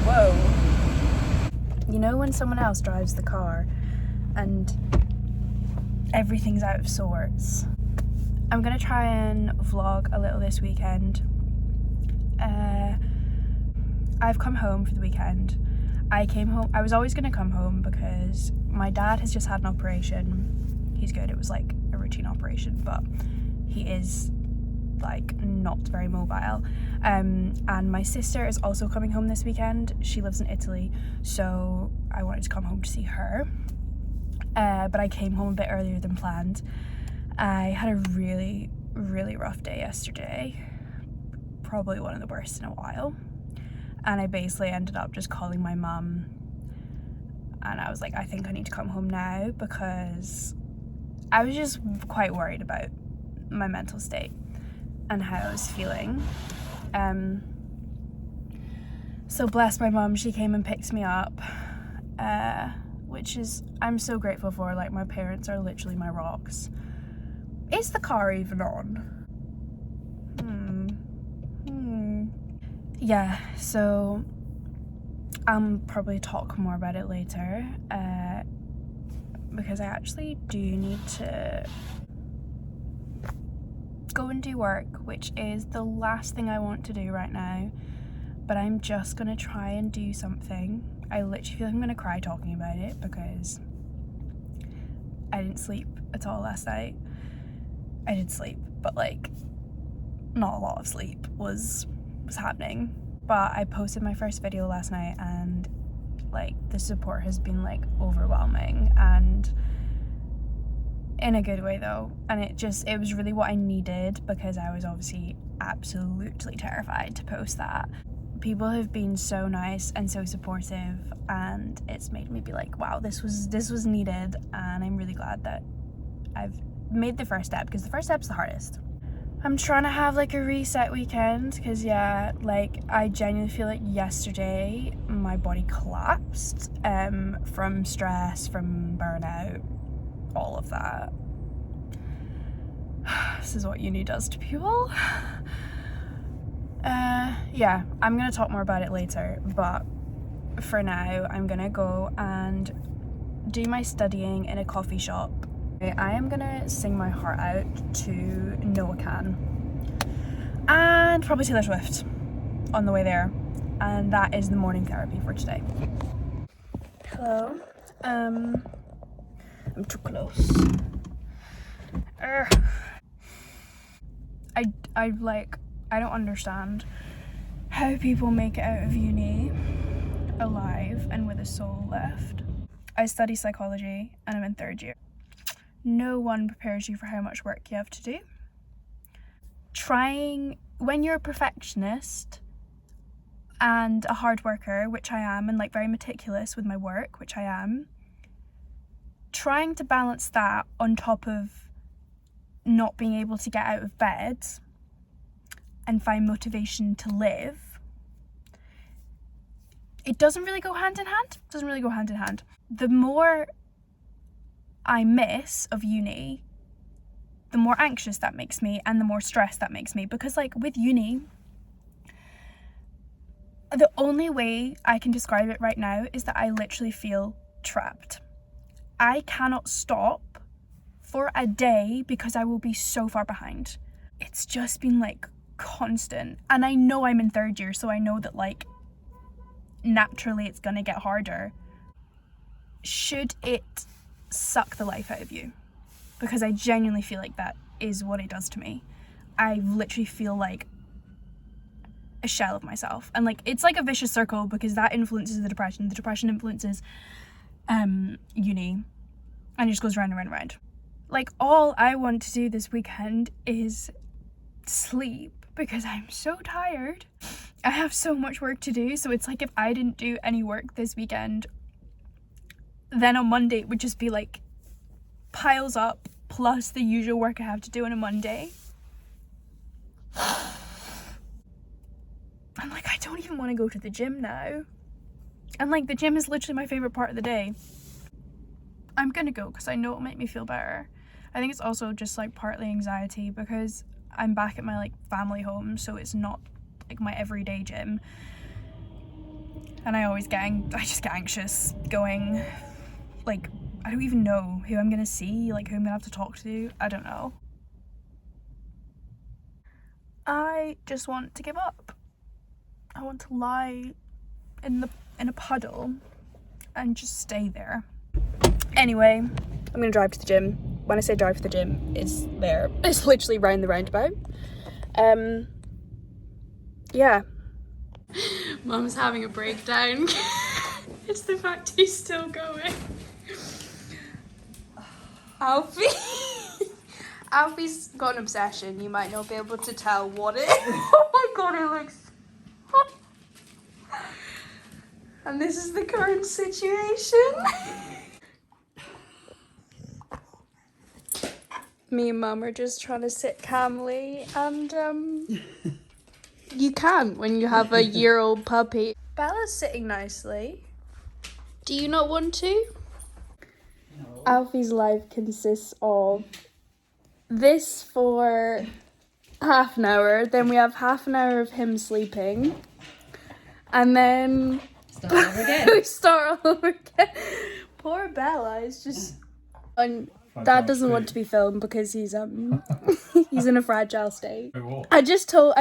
Whoa. You know when someone else drives the car and everything's out of sorts? I'm gonna try and vlog a little this weekend. I've come home for the weekend. I was always gonna come home because my dad has just had an operation. He's good, it was like a routine operation, but he is like not very mobile. And my sister is also coming home this weekend. She lives in Italy, so I wanted to come home to see her. But I came home a bit earlier than planned. I had a really, really rough day yesterday. Probably one of the worst in a while. And I basically ended up just calling my mum, and I was like, I think I need to come home now because I was just quite worried about my mental state and how I was feeling. So bless my mum, she came and picked me up, which is, I'm so grateful for. Like, my parents are literally my rocks. Is the car even on? Yeah, so I'll probably talk more about it later, because I actually do need to go and do work, which is the last thing I want to do right now, but I'm just gonna try and do something. I literally feel like I'm gonna cry talking about it because I didn't sleep at all last night. I did sleep, but like not a lot of sleep was happening. But I posted my first video last night, and like the support has been like overwhelming, and in a good way though, and it was really what I needed because I was obviously absolutely terrified to post that. People have been so nice and so supportive, and it's made me be like, wow, this was needed, and I'm really glad that I've made the first step, because the first step's the hardest. I'm trying to have like a reset weekend because, yeah, like I genuinely feel like yesterday my body collapsed from stress, from burnout, all of that. This is what uni does to people. Yeah, I'm gonna talk more about it later, but for now I'm gonna go and do my studying in a coffee shop. I am gonna sing my heart out to Noah Can and probably Taylor Swift on the way there, and that is the morning therapy for today. Hello. I'm too close. I don't understand how people make it out of uni alive and with a soul left. I study psychology and I'm in third year. No one prepares you for how much work you have to do. When you're a perfectionist and a hard worker, which I am, and like very meticulous with my work, which I am, trying to balance that on top of not being able to get out of bed and find motivation to live, it doesn't really go hand in hand. The more I miss of uni, the more anxious that makes me and the more stressed that makes me, because like with uni, the only way I can describe it right now is that I literally feel trapped. I cannot stop for a day because I will be so far behind. It's just been like constant, and I know I'm in third year, so I know that like naturally it's gonna get harder. Should it suck the life out of you? Because I genuinely feel like that is what it does to me. I literally feel like a shell of myself, and like it's like a vicious circle because that influences the depression influences uni, and it just goes round and round and round. Like, all I want to do this weekend is sleep because I'm so tired. I have so much work to do, so it's like if I didn't do any work this weekend, then on Monday it would just be like piles up plus the usual work I have to do on a Monday. I'm like, I don't even want to go to the gym now. And like, the gym is literally my favorite part of the day. I'm gonna go because I know it'll make me feel better. I think it's also just like partly anxiety because I'm back at my like family home, so it's not like my everyday gym. And I just get anxious going, like, I don't even know who I'm gonna see, like who I'm gonna have to talk to. I don't know. I just want to give up. I want to lie in a puddle and just stay there. Anyway, I'm gonna drive to the gym. When I say drive to the gym, it's there. It's literally round the roundabout. Yeah. Mum's having a breakdown. It's the fact he's still going. Alfie's got an obsession. You might not be able to tell what it is. Oh my god, it looks... And this is the current situation. Me and Mum are just trying to sit calmly, and you can't when you have a year-old puppy. Bella's sitting nicely. Do you not want to? No. Alfie's life consists of this for half an hour, then we have half an hour of him sleeping, and then start over again. We start all over again. Poor Bella is just... And Dad doesn't want to be filmed because he's he's in a fragile state. I just told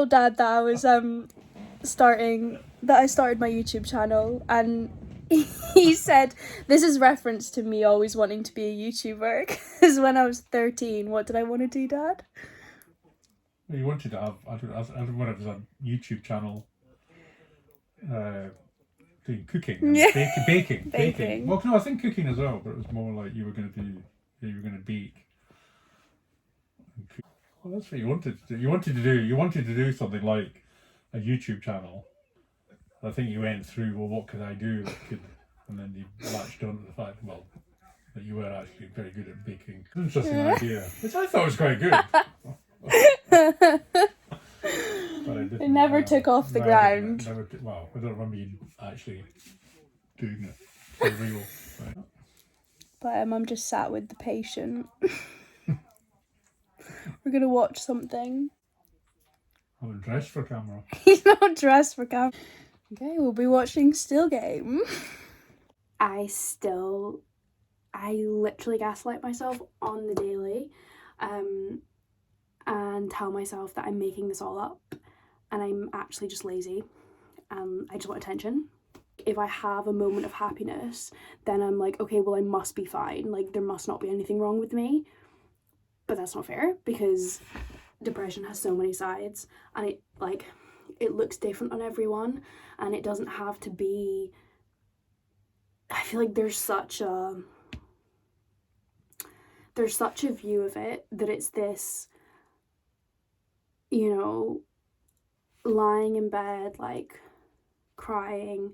Dad that I was I started my YouTube channel, and he said this is reference to me always wanting to be a YouTuber, because when I was 13, what did I want to do, Dad? You wanted to have, I don't know, it was a YouTube channel doing cooking, and baking. Well, no, I think cooking as well, but it was more like you were going to bake. Well, that's what you wanted to do. You wanted to do something like a YouTube channel. I think you went through, well, what could I do that could, and then you latched on to the fact, well, that you were actually very good at baking. It's an interesting idea, which I thought was quite good. It never took off the ground. Well, I don't remember you actually doing it for real. Right? But Mum just sat with the patient. We're gonna watch something. I'm dressed for camera. He's not dressed for camera. Okay, we'll be watching Still Game. I literally gaslight myself on the daily, and tell myself that I'm making this all up, and I'm actually just lazy. I just want attention. If I have a moment of happiness, then I'm like, okay, well, I must be fine. Like, there must not be anything wrong with me. But that's not fair, because depression has so many sides, and it looks different on everyone, and it doesn't have to be... I feel like there's such a view of it that it's this, you know, lying in bed, like, crying,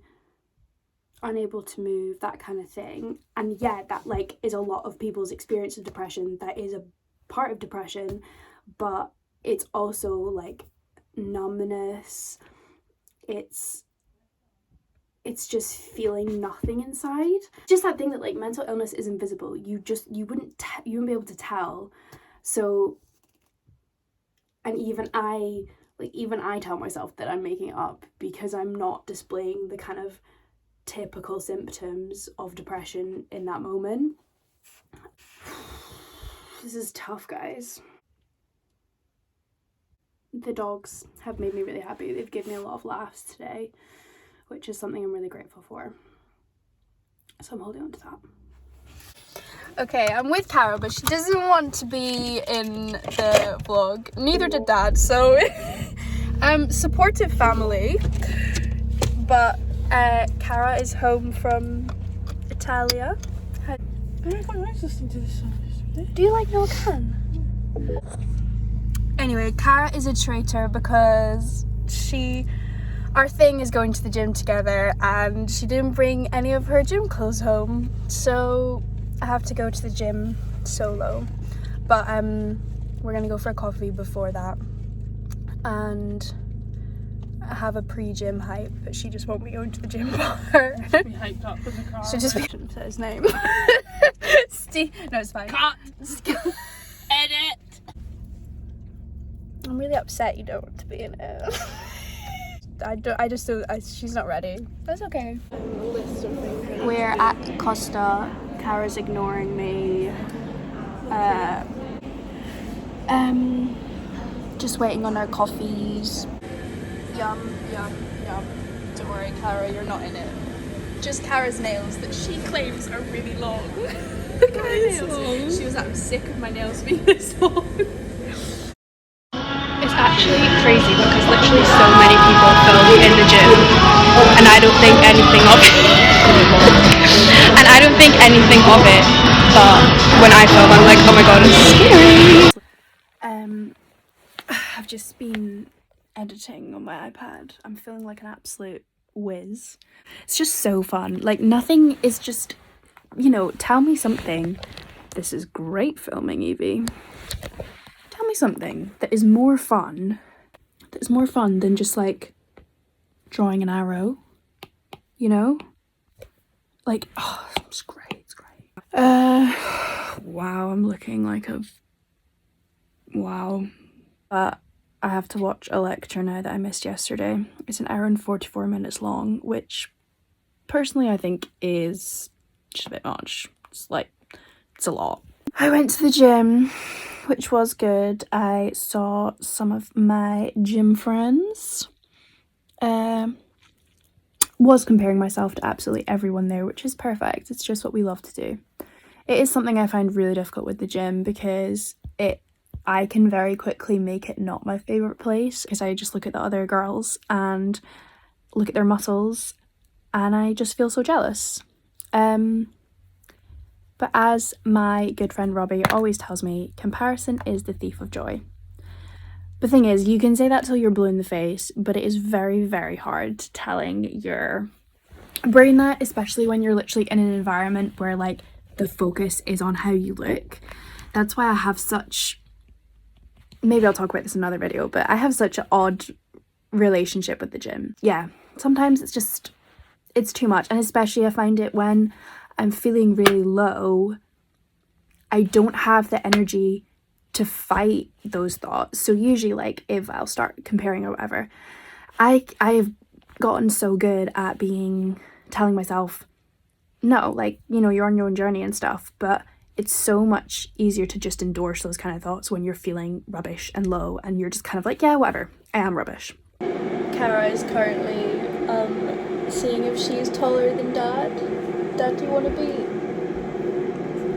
unable to move, that kind of thing. And yeah, that, like, is a lot of people's experience of depression. That is a part of depression, but it's also, like, numbness. It's just feeling nothing inside. Just that thing that, like, mental illness is invisible. You wouldn't be able to tell. So, and even I tell myself that I'm making it up because I'm not displaying the kind of typical symptoms of depression in that moment. This is tough, guys. The dogs have made me really happy. They've given me a lot of laughs today, which is something I'm really grateful for. So I'm holding on to that. Okay, I'm with Carol, but she doesn't want to be in the vlog. Neither did Dad, so supportive family. But Cara is home from Italia. I quite nice listening to this song. Do you like Noah Can? Anyway, Cara is a traitor because our thing is going to the gym together, and she didn't bring any of her gym clothes home, so I have to go to the gym solo. But we're gonna go for a coffee before that and have a pre-gym hype, but she just won't be going to the gym bar. Be hyped up in the car. Should just be say his name. No, it's fine. Cut. Edit. I'm really upset you don't want to be in it. she's not ready. That's okay. We're at Costa. Kara's ignoring me. Just waiting on our coffees. Yum, yum, yum. Don't worry, Kara, you're not in it. Just Kara's nails that she claims are really long. Look at her nails. She was like, I'm sick of my nails being this long. It's actually crazy because literally so many people film in the gym and I don't think anything of it. And I don't think anything of it, but when I film I'm like, oh my god, it's scary. I've just been editing on my iPad. I'm feeling like an absolute whiz. It's just so fun. Like nothing is just, you know, tell me something. This is great filming, Evie. Tell me something that is more fun than just like drawing an arrow, you know? Like, oh, it's great, it's great. Wow, I'm looking like a, wow. But I have to watch a lecture now that I missed yesterday. It's an hour and 44 minutes long, which personally I think is just a bit much. It's like, it's a lot. I went to the gym, which was good. I saw some of my gym friends. Was comparing myself to absolutely everyone there, which is perfect. It's just what we love to do. It is something I find really difficult with the gym because I can very quickly make it not my favourite place because I just look at the other girls and look at their muscles and I just feel so jealous. But as my good friend Robbie always tells me, comparison is the thief of joy. The thing is, you can say that till you're blue in the face, but it is very, very hard telling your brain that, especially when you're literally in an environment where like the focus is on how you look. That's why I have such, maybe I'll talk about this in another video, but I have such an odd relationship with the gym. Yeah, sometimes it's too much, and especially I find it when I'm feeling really low, I don't have the energy to fight those thoughts. So usually like if I'll start comparing or whatever, I have gotten so good at telling myself, no, like, you know, you're on your own journey and stuff, but it's so much easier to just endorse those kind of thoughts when you're feeling rubbish and low and you're just kind of like, yeah, whatever, I am rubbish. Kara is currently seeing if she's taller than Dad. Dad, do you want to be?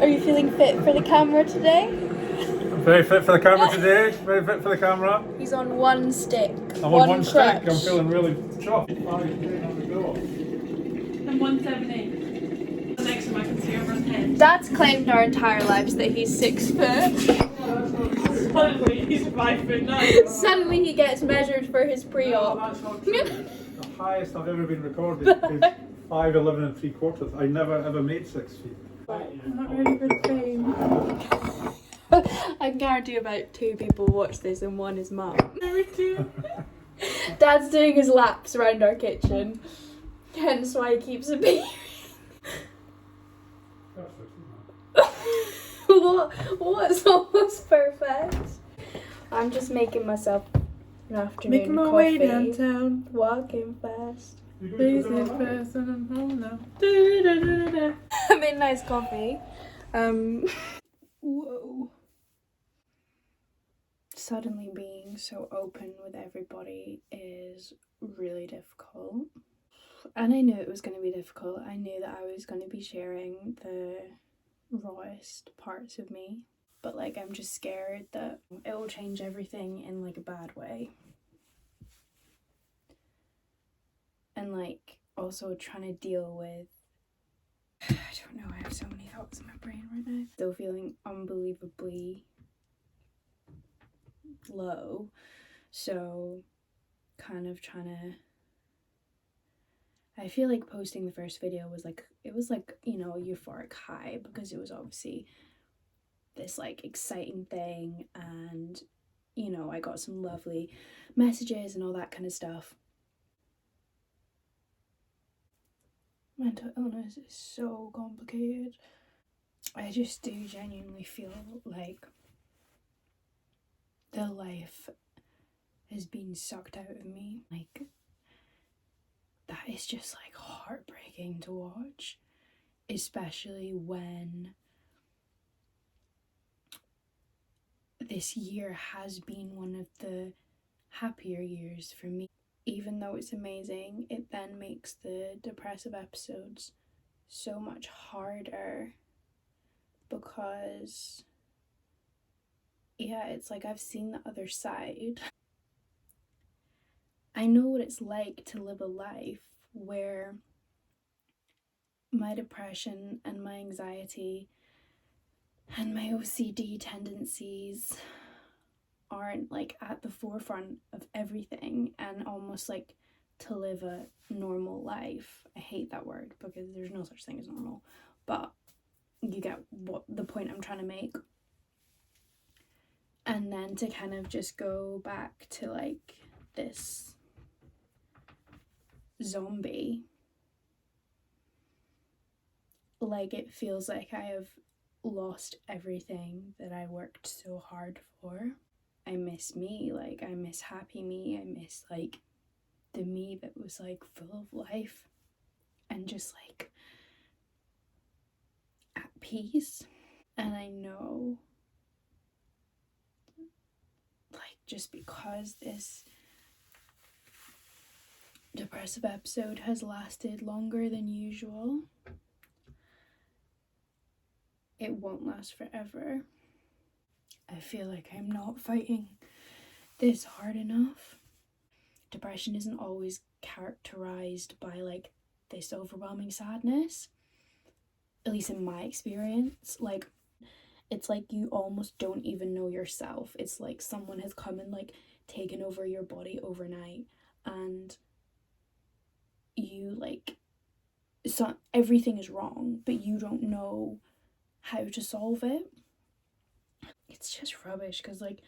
Are you feeling fit for the camera today? I'm very fit for the camera today. Very fit for the camera. He's on one stick. I'm on one stick. I'm feeling really chuffed. I'm 178. The next one I can see over his head. Dad's claimed our entire lives that he's 6 foot. Suddenly he's 5'9". Suddenly he gets measured for his pre-op. The highest I've ever been recorded is 5'11 3/4. I never ever made 6 feet. I'm not ready for the fame. I can guarantee about 2 people watch this and one is Mum. Me too. Dad's doing his laps around our kitchen. Hence why he keeps appearing. What's almost perfect? I'm just making myself an afternoon Making my coffee. way downtown. Walking fast. Blazing fast and I'm home now. I made a nice coffee. Whoa. Suddenly being so open with everybody is really difficult. And I knew it was going to be difficult. I knew that I was going to be sharing the rawest parts of me. But like, I'm just scared that it will change everything in like a bad way. And like, also trying to deal with, I don't know, I have so many thoughts in my brain right now. Still feeling unbelievably low, so kind of trying to, I feel like posting the first video was like, it was like, you know, a euphoric high because it was obviously this like exciting thing, and you know, I got some lovely messages and all that kind of stuff. Mental illness is so complicated. I just do genuinely feel like the life has been sucked out of me. Like, is just like heartbreaking to watch, especially when this year has been one of the happier years for me. Even though it's amazing, it then makes the depressive episodes so much harder because, yeah, it's like I've seen the other side. I know what it's like to live a life where my depression and my anxiety and my OCD tendencies aren't like at the forefront of everything, and almost like to live a normal life. I hate that word because there's no such thing as normal, but you get what the point I'm trying to make. And then to kind of just go back to like this zombie, like it feels like I have lost everything that I worked so hard for. I miss me, like I miss happy me, I miss like the me that was like full of life and just like at peace. And I know, like, just because this depressive episode has lasted longer than usual, it won't last forever. I feel like I'm not fighting this hard enough. Depression isn't always characterized by like this overwhelming sadness, at least in my experience. Like, it's like you almost don't even know yourself. It's like someone has come and like taken over your body overnight, and you like, so everything is wrong, but you don't know how to solve it. It's just rubbish because like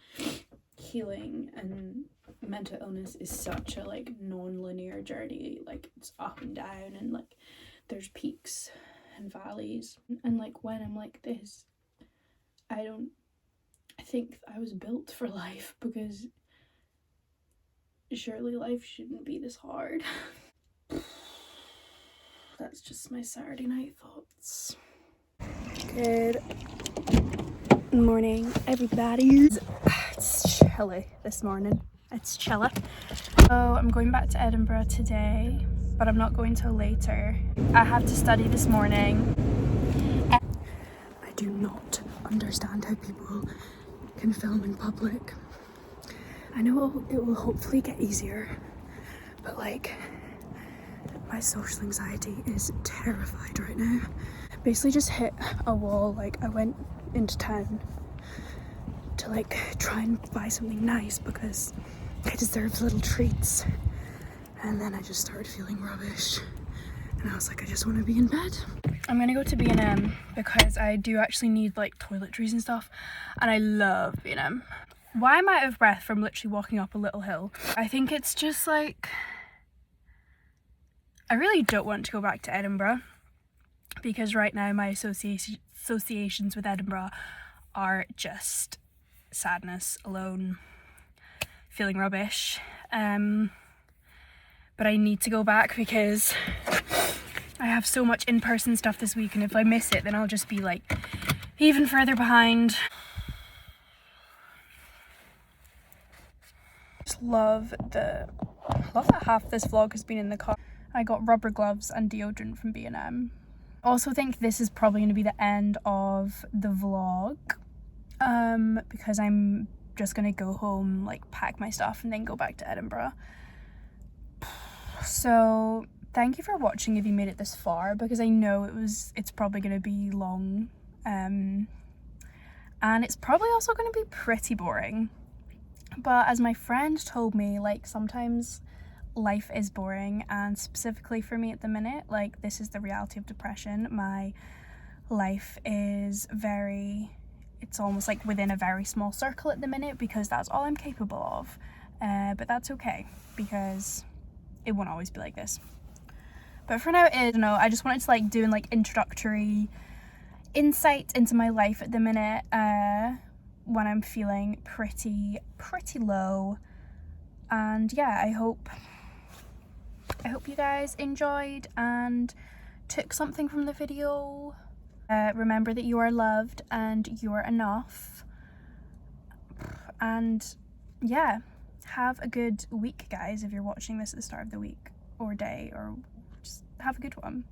healing and mental illness is such a like non-linear journey. Like it's up and down, and like there's peaks and valleys, and like when I'm like this, I think I was built for life, because surely life shouldn't be this hard. That's just my Saturday night thoughts. Good morning, everybody. It's chilly this morning. It's chilly. So I'm going back to Edinburgh today, but I'm not going till later. I have to study this morning. I do not understand how people can film in public. I know it will hopefully get easier, but like my social anxiety is terrified right now. Basically just hit a wall. Like I went into town to like try and buy something nice because I deserve little treats, and then I just started feeling rubbish, and I was like, I just want to be in bed. I'm gonna go to B&M because I do actually need like toiletries and stuff, and I love B&M. Why am I out of breath from literally walking up a little hill? I think it's just like, I really don't want to go back to Edinburgh, because right now my associations with Edinburgh are just sadness, alone, feeling rubbish. But I need to go back because I have so much in-person stuff this week, and if I miss it then I'll just be like even further behind. Just love that half this vlog has been in the car. I got rubber gloves and deodorant from B&M. Also think this is probably going to be the end of the vlog, because I'm just going to go home, like pack my stuff and then go back to Edinburgh. So thank you for watching if you made it this far, because I know it's probably going to be long, and it's probably also going to be pretty boring. But as my friend told me, like sometimes life is boring, and specifically for me at the minute, like this is the reality of depression. My life is it's almost like within a very small circle at the minute, because that's all I'm capable of, but that's okay because it won't always be like this. But for now, I just wanted to like do an like introductory insight into my life at the minute, when I'm feeling pretty low. And yeah, I hope I hope you guys enjoyed and took something from the video. Remember that you are loved and you are enough. And yeah, have a good week, guys, if you're watching this at the start of the week or day, or just have a good one.